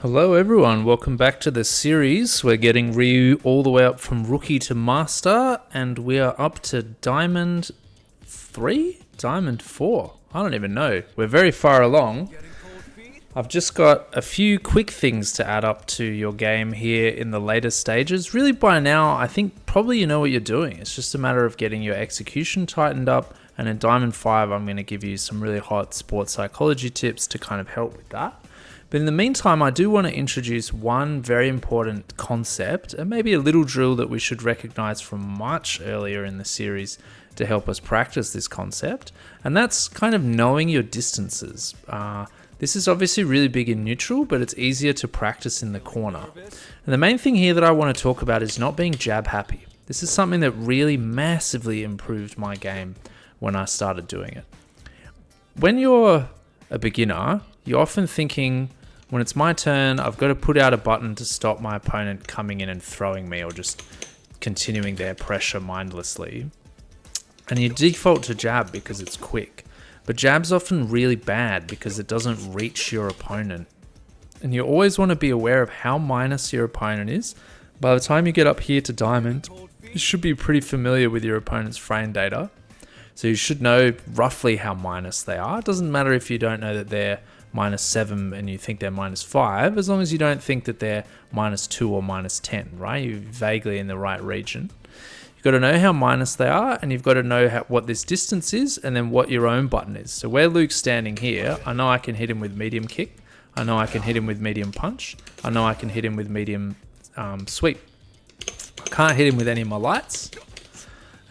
Hello everyone, welcome back to the series. We're getting Ryu all the way up from Rookie to Master, and we are up to Diamond 3? Diamond 4? I don't even know. We're very far along. I've just got a few quick things to add up to your game here in the later stages. Really by now, I think probably you know what you're doing. It's just a matter of getting your execution tightened up, and in Diamond 5 I'm going to give you some really hot sports psychology tips to kind of help with that. But in the meantime, I do want to introduce one very important concept and maybe a little drill that we should recognize from much earlier in the series to help us practice this concept. And that's kind of knowing your distances. This is obviously really big in neutral, but it's easier to practice in the corner. And the main thing here that I want to talk about is not being jab happy. This is something that really massively improved my game when I started doing it. When you're a beginner, you're often thinking, when it's my turn, I've got to put out a button to stop my opponent coming in and throwing me or just continuing their pressure mindlessly. And you default to jab because it's quick. But jab's often really bad because it doesn't reach your opponent. And you always want to be aware of how minus your opponent is. By the time you get up here to diamond, you should be pretty familiar with your opponent's frame data. So you should know roughly how minus they are. It doesn't matter if you don't know that they're -7 and you think they're -5, as long as you don't think that they're -2 or -10, right? You're vaguely in the right region. You've got to know how minus they are, and you've got to know what this distance is, and then what your own button is. So where Luke's standing here, I know I can hit him with medium kick. I know I can hit him with medium punch. I know I can hit him with medium sweep. I can't hit him with any of my lights.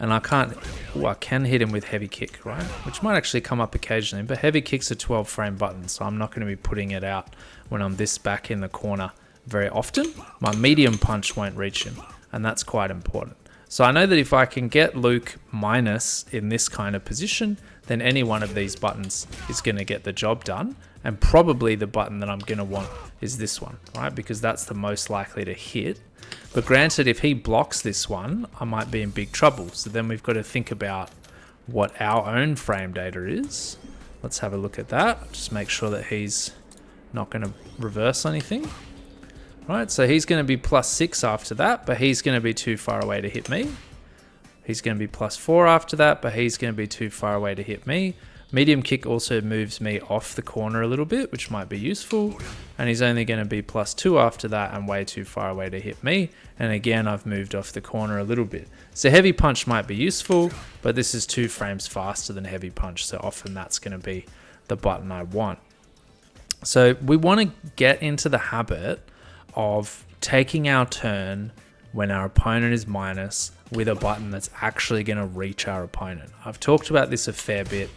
And I can hit him with heavy kick, right? Which might actually come up occasionally, but heavy kick's a 12 frame button, so I'm not going to be putting it out when I'm this back in the corner very often. My medium punch won't reach him, and that's quite important. So I know that if I can get Luke minus in this kind of position, then any one of these buttons is going to get the job done, and probably the button that I'm going to want is this one, right? Because that's the most likely to hit. But granted, if he blocks this one, I might be in big trouble. So then we've got to think about what our own frame data is. Let's have a look at that. Just make sure that he's not going to reverse anything. Right, so he's going to be +6 after that, but he's going to be too far away to hit me. He's going to be +4 after that, but he's going to be too far away to hit me. Medium kick also moves me off the corner a little bit, which might be useful. And he's only going to be +2 after that and way too far away to hit me. And again, I've moved off the corner a little bit. So heavy punch might be useful, but this is 2 frames faster than heavy punch. So often that's going to be the button I want. So we want to get into the habit of taking our turn when our opponent is minus with a button that's actually going to reach our opponent. I've talked about this a fair bit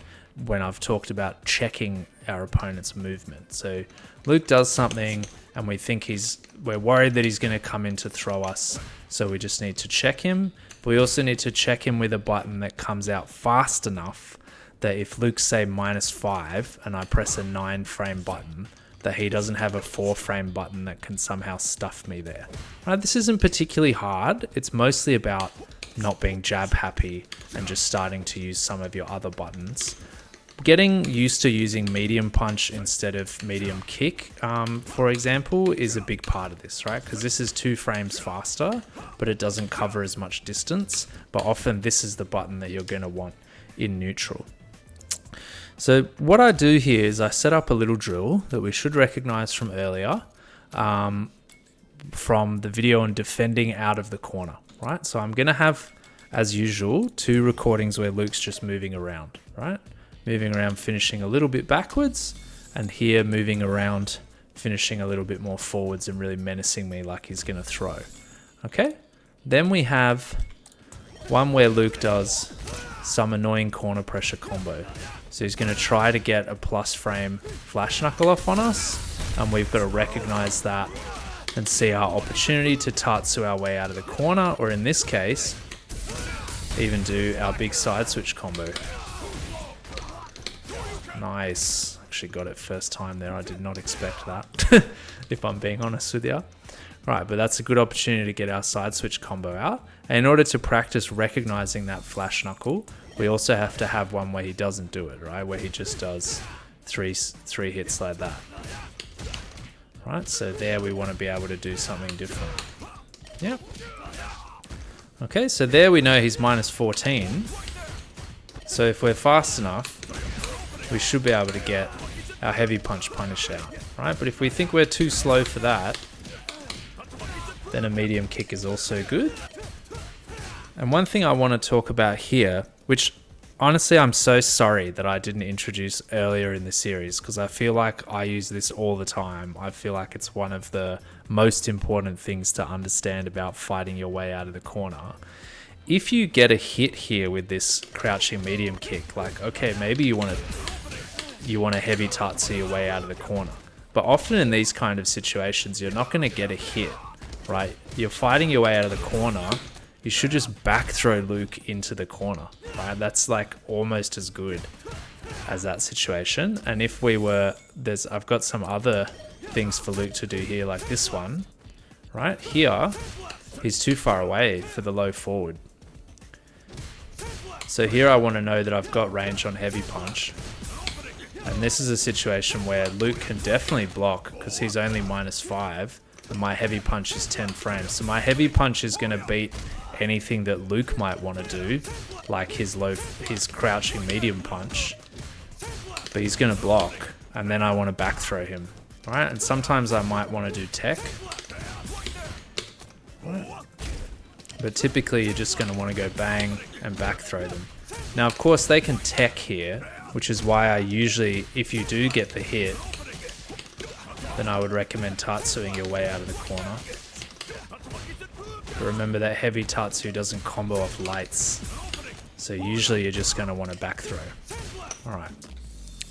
when I've talked about checking our opponent's movement. So Luke does something and we're worried that he's going to come in to throw us. So we just need to check him. But we also need to check him with a button that comes out fast enough that if Luke's say -5 and I press a 9 frame button, that he doesn't have a 4 frame button that can somehow stuff me there. Right, this isn't particularly hard. It's mostly about not being jab happy and just starting to use some of your other buttons. Getting used to using medium punch instead of medium kick, for example, is a big part of this, right? Because this is 2 frames faster, but it doesn't cover as much distance. But often this is the button that you're going to want in neutral. So what I do here is I set up a little drill that we should recognize from earlier, from the video on defending out of the corner, right? So I'm going to have, as usual, 2 recordings where Luke's just moving around, right? Moving around, finishing a little bit backwards, and here moving around, finishing a little bit more forwards and really menacing me like he's going to throw. Okay? Then we have one where Luke does some annoying corner pressure combo. So he's going to try to get a plus frame flash knuckle off on us, and we've got to recognize that and see our opportunity to tatsu our way out of the corner, or in this case, even do our big side switch combo. Nice. Actually got it first time there. I did not expect that, if I'm being honest with you. Right, but that's a good opportunity to get our side switch combo out. And in order to practice recognizing that flash knuckle, we also have to have one where he doesn't do it, right? Where he just does three hits like that. right? So there we want to be able to do something different. Yeah. Okay, so there we know he's minus 14. So if we're fast enough, we should be able to get our heavy punch punish out, right? But if we think we're too slow for that, then a medium kick is also good. And one thing I want to talk about here, which honestly I'm so sorry that I didn't introduce earlier in the series, because I feel like I use this all the time. I feel like it's one of the most important things to understand about fighting your way out of the corner. If you get a hit here with this crouching medium kick, like, okay, maybe you want to heavy tatsu your way out of the corner. But often in these kind of situations, you're not going to get a hit, right? You're fighting your way out of the corner. You should just back throw Luke into the corner, right? That's like almost as good as that situation. And if we were, I've got some other things for Luke to do here, like this one, right? Here, he's too far away for the low forward. So here I want to know that I've got range on heavy punch. And this is a situation where Luke can definitely block because he's only minus 5 and my heavy punch is 10 frames. So my heavy punch is going to beat anything that Luke might want to do, like his crouching medium punch, but he's going to block, and then I want to back throw him, right? And sometimes I might want to do tech, right? But typically you're just going to want to go bang and back throw them. Now of course they can tech here, which is why I usually, if you do get the hit, then I would recommend tatsuing your way out of the corner. But remember that heavy tatsu doesn't combo off lights. So usually you're just going to want to back throw. Alright.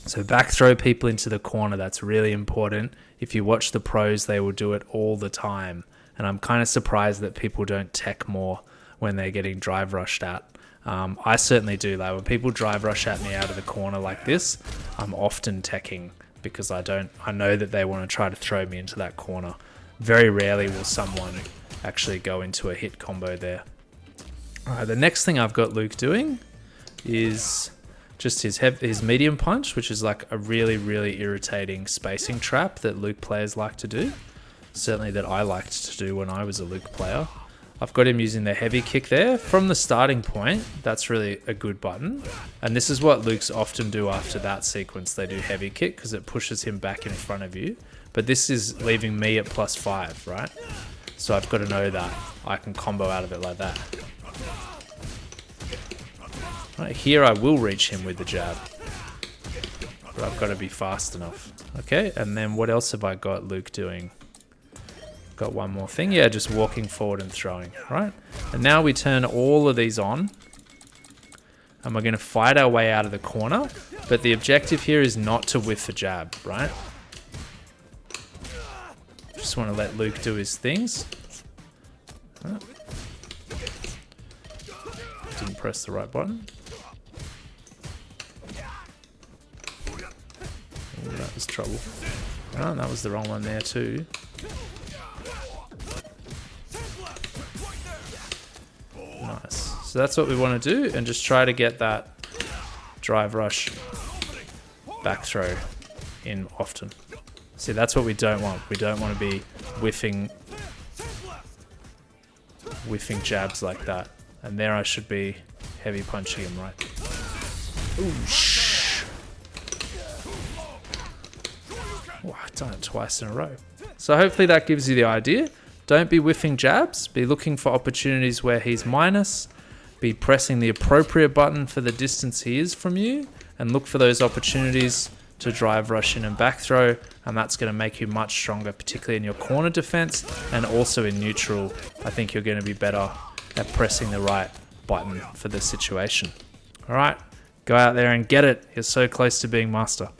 So back throw people into the corner, that's really important. If you watch the pros, they will do it all the time. And I'm kind of surprised that people don't tech more when they're getting drive rushed at. I certainly do. Like when people drive rush at me out of the corner like this, I'm often teching because I know that they want to try to throw me into that corner. Very rarely will someone actually go into a hit combo there. Alright, the next thing I've got Luke doing is just his medium punch, which is like a really, really irritating spacing trap that Luke players like to do. Certainly that I liked to do when I was a Luke player. I've got him using the heavy kick there. From the starting point, that's really a good button. And this is what Lukes often do after that sequence. They do heavy kick because it pushes him back in front of you. But this is leaving me at +5, right? So I've got to know that I can combo out of it like that. Right, here I will reach him with the jab. But I've got to be fast enough. Okay, and then what else have I got Luke doing? Got one more thing. Yeah, just walking forward and throwing, right? And now we turn all of these on. And we're going to fight our way out of the corner. But the objective here is not to whiff the jab, right? Just want to let Luke do his things. Oh. Didn't press the right button. Oh, that was trouble. Oh, that was the wrong one there too. Nice. So that's what we want to do, and just try to get that drive rush back throw in often. See, that's what we don't want. We don't want to be whiffing jabs like that. And there I should be heavy punching him, right? Ooh, shh. Oh, I've done it twice in a row. So hopefully that gives you the idea. Don't be whiffing jabs. Be looking for opportunities where he's minus. Be pressing the appropriate button for the distance he is from you. And look for those opportunities to drive rush in and back throw, and that's going to make you much stronger, particularly in your corner defense and also in neutral. I think you're going to be better at pressing the right button for the situation. All right, go out there and get it. You're so close to being master.